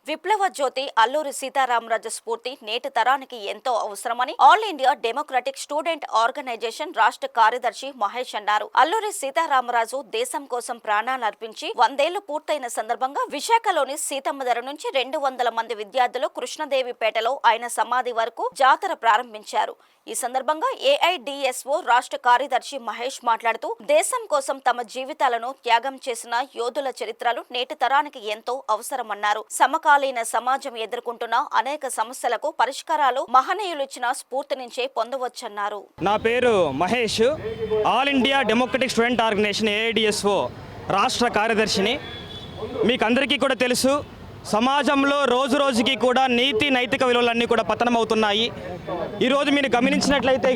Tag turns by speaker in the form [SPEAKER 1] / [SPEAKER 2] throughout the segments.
[SPEAKER 1] విప్లవ జ్యోతి అల్లూరి సీతారామరాజు స్ఫూర్తి నేటి తరానికి ఎంతో అవసరమని All India democratic student Organisation రాష్ట్ర కార్యదర్శి మహేష్ అన్నారు. అల్లూరి సీతారామరాజు దేశం కోసం ప్రాణాలర్పించి 100 పూర్తయిన సందర్భంగా విశాఖలోని సీతమ్మధర నుంచి 200 మంది విద్యార్థులు కృష్ణదేవిపేటలో ఆయన సమాధి వరకు జాతర ప్రారంభించారు. ఈ సందర్భంగా ఏఐడిఎస్ఓ రాష్ట్ర కార్యదర్శి మహేష్ మాట్లాడుతూ దేశం కోసం తమ జీవితాలను త్యాగం చేసిన యోధుల చరిత్రలు నేటి తరానికి ఎంతో అవసరమన్నారు. సమకాలీన సమాజం ఎదుర్కొంటున్న అనేక సమస్యలకు పరిష్కారాలు మహనీయులిచ్చిన స్ఫూర్తి నుంచే పొందవచ్చన్నారు.
[SPEAKER 2] నా పేరు Mahesh, all India democratic student organisation AIDSO రాష్ట్ర కార్యదర్శిని. మీకు అందరికీ కూడా తెలుసు, సమాజంలో రోజు రోజుకి కూడా నీతి నైతిక విలువలన్నీ కూడా పతనమవుతున్నాయి. ఈరోజు మీరు గమనించినట్లయితే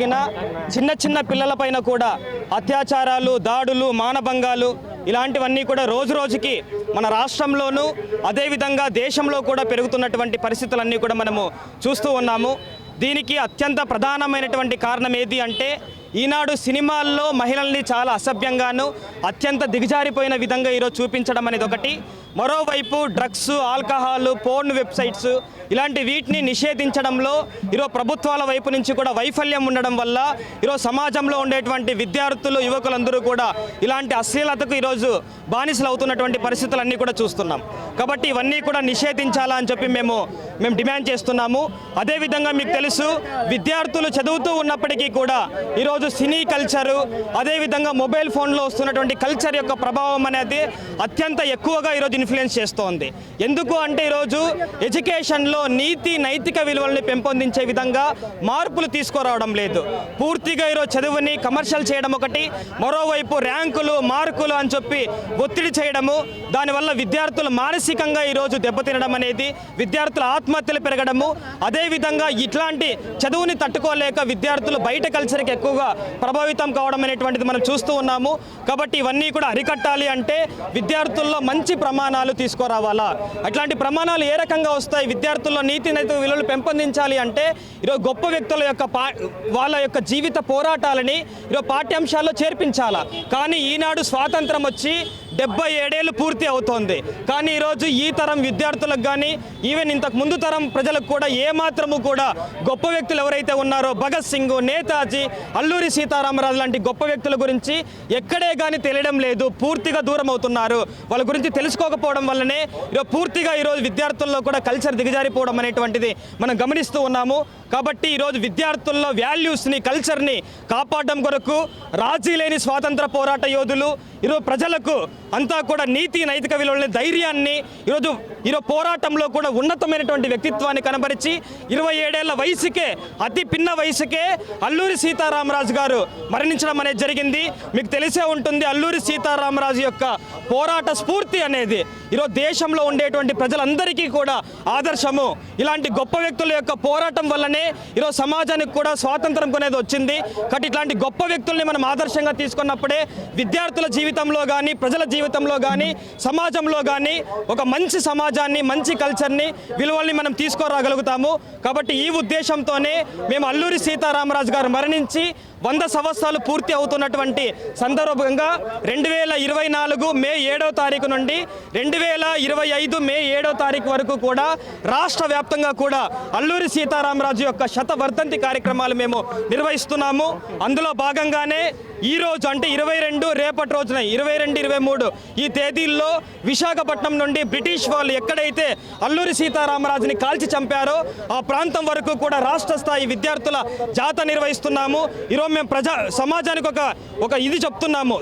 [SPEAKER 2] చిన్న చిన్న పిల్లలపైన కూడా అత్యాచారాలు, దాడులు, మానభంగాలు ఇలాంటివన్నీ కూడా రోజు రోజుకి మన రాష్ట్రంలోనూ అదేవిధంగా దేశంలో కూడా పెరుగుతున్నటువంటి పరిస్థితులన్నీ కూడా మనము చూస్తూ ఉన్నాము. దీనికి అత్యంత ప్రధానమైనటువంటి కారణం ఏది అంటే ఈనాడు సినిమాల్లో మహిళల్ని చాలా అసభ్యంగాను అత్యంత దిగజారిపోయిన విధంగా ఈరోజు చూపించడం అనేది ఒకటి. మరోవైపు డ్రగ్స్, ఆల్కహాల్, పోర్న్ వెబ్సైట్స్ ఇలాంటి వీటిని నిషేధించడంలో ఈరోజు ప్రభుత్వాల వైపు నుంచి కూడా వైఫల్యం ఉండడం వల్ల ఈరోజు సమాజంలో ఉండేటువంటి విద్యార్థులు, యువకులందరూ కూడా ఇలాంటి అశ్లీలతకు ఈరోజు బానిసలు అవుతున్నటువంటి పరిస్థితులన్నీ కూడా చూస్తున్నాం. కాబట్టి ఇవన్నీ కూడా నిషేధించాలా అని చెప్పి మేము డిమాండ్ చేస్తున్నాము. అదేవిధంగా మీకు తెలుసు, విద్యార్థులు చదువుతూ ఉన్నప్పటికీ కూడా ఈరోజు సినీ కల్చరు, అదేవిధంగా మొబైల్ ఫోన్లో వస్తున్నటువంటి కల్చర్ యొక్క ప్రభావం అనేది అత్యంత ఎక్కువగా ఈరోజు ఇన్ఫ్లుయెన్స్ చేస్తోంది. ఎందుకు అంటే ఈరోజు ఎడ్యుకేషన్లో నీతి నైతిక విలువల్ని పెంపొందించే విధంగా మార్పులు తీసుకురావడం లేదు. పూర్తిగా ఈరోజు చదువుని కమర్షియల్ చేయడం ఒకటి, మరోవైపు ర్యాంకులు, మార్కులు అని చెప్పి ఒత్తిడి చేయడము, దానివల్ల విద్యార్థులు మానసికంగా ఈరోజు దెబ్బతినడం అనేది, విద్యార్థుల ఆత్మహత్యలు పెరగడము, అదేవిధంగా ఇట్లాంటి చదువుని తట్టుకోలేక విద్యార్థులు బయట కల్చర్కి ఎక్కువగా ప్రభావితం కావడం అనేటువంటిది మనం చూస్తూ ఉన్నాము. కాబట్టి ఇవన్నీ కూడా అరికట్టాలి అంటే విద్యార్థుల్లో మంచి ప్రమాణాలు తీసుకురావాలా. అట్లాంటి ప్రమాణాలు ఏ రకంగా వస్తాయి? విద్యార్థుల్లో నీతి నైతిక విలువలు పెంపొందించాలి అంటే ఈరోజు గొప్ప వ్యక్తుల యొక్క వాళ్ళ యొక్క జీవిత పోరాటాలని ఈరోజు పాఠ్యాంశాల్లో చేర్పించాలా. కానీ ఈనాడు స్వాతంత్రం వచ్చి 77 ఏళ్ళు పూర్తి అవుతోంది. కానీ ఈరోజు ఈ తరం విద్యార్థులకు కానీ ఈవెన్ ఇంతకు ముందు తరం ప్రజలకు కూడా ఏమాత్రము కూడా గొప్ప వ్యక్తులు ఎవరైతే ఉన్నారో భగత్ సింగ్, నేతాజీ, అల్లూరి సీతారామరాజు లాంటి గొప్ప వ్యక్తుల గురించి ఎక్కడే కానీ తెలియడం లేదు. పూర్తిగా దూరం అవుతున్నారు. వాళ్ళ గురించి తెలుసుకోకపోవడం వల్లనే పూర్తిగా ఈరోజు విద్యార్థుల్లో కూడా కల్చర్ దిగజారిపోవడం అనేటువంటిది మనం గమనిస్తూ ఉన్నాము. కాబట్టి ఈరోజు విద్యార్థుల్లో వాల్యూస్ని, కల్చర్ని కాపాడడం కొరకు రాజీ లేని స్వాతంత్ర పోరాట యోధులు ఈరోజు ప్రజలకు అంతా కూడా నీతి నైతిక విలువలని, ధైర్యాన్ని ఈరోజు పోరాటంలో కూడా ఉన్నతమైనటువంటి వ్యక్తిత్వాన్ని కనబరిచి 27 ఏళ్ల వయసుకే, అతి పిన్న వయసుకే అల్లూరి సీతారామరాజు గారు మరణించడం అనేది జరిగింది. మీకు తెలిసే ఉంటుంది, అల్లూరి సీతారామరాజు యొక్క పోరాట స్ఫూర్తి అనేది ఈరోజు దేశంలో ఉండేటువంటి ప్రజలందరికీ కూడా ఆదర్శము. ఇలాంటి గొప్ప వ్యక్తుల యొక్క పోరాటం వల్లనే ఈరోజు సమాజానికి కూడా స్వాతంత్రం అనేది వచ్చింది. కాబట్టి ఇట్లాంటి గొప్ప వ్యక్తుల్ని మనం ఆదర్శంగా తీసుకున్నప్పుడే విద్యార్థుల జీవితంలో కానీ, ప్రజల జీవితంలో కానీ, సమాజంలో కానీ ఒక మంచి సమాజాన్ని, మంచి కల్చర్ని, విలువల్ని మనం తీసుకురాగలుగుతాము. కాబట్టి ఈ ఉద్దేశంతోనే మేము అల్లూరి సీతారామరాజు గారు మరణించి 100 సంవత్సరాలు పూర్తి అవుతున్నటువంటి సందర్భంగా 2024 మే 7వ తారీఖు నుండి 2025 మే 7వ తారీఖు వరకు కూడా రాష్ట్ర వ్యాప్తంగా కూడా అల్లూరి సీతారామరాజు యొక్క శతవర్ధంతి కార్యక్రమాలు మేము నిర్వహిస్తున్నాము. అందులో భాగంగానే ఈ రోజు అంటే 22 రేపటి రోజున 22, 23 ఈ తేదీల్లో విశాఖపట్నం నుండి బ్రిటిష్ వాళ్ళు ఎక్కడైతే అల్లూరి సీతారామరాజుని కాల్చి చంపారో ఆ ప్రాంతం వరకు కూడా రాష్ట్ర స్థాయి విద్యార్థుల జాథా నిర్వహిస్తున్నాము. ఈరోజు మేము సమాజానికి ఒక ఇది చెప్తున్నాము.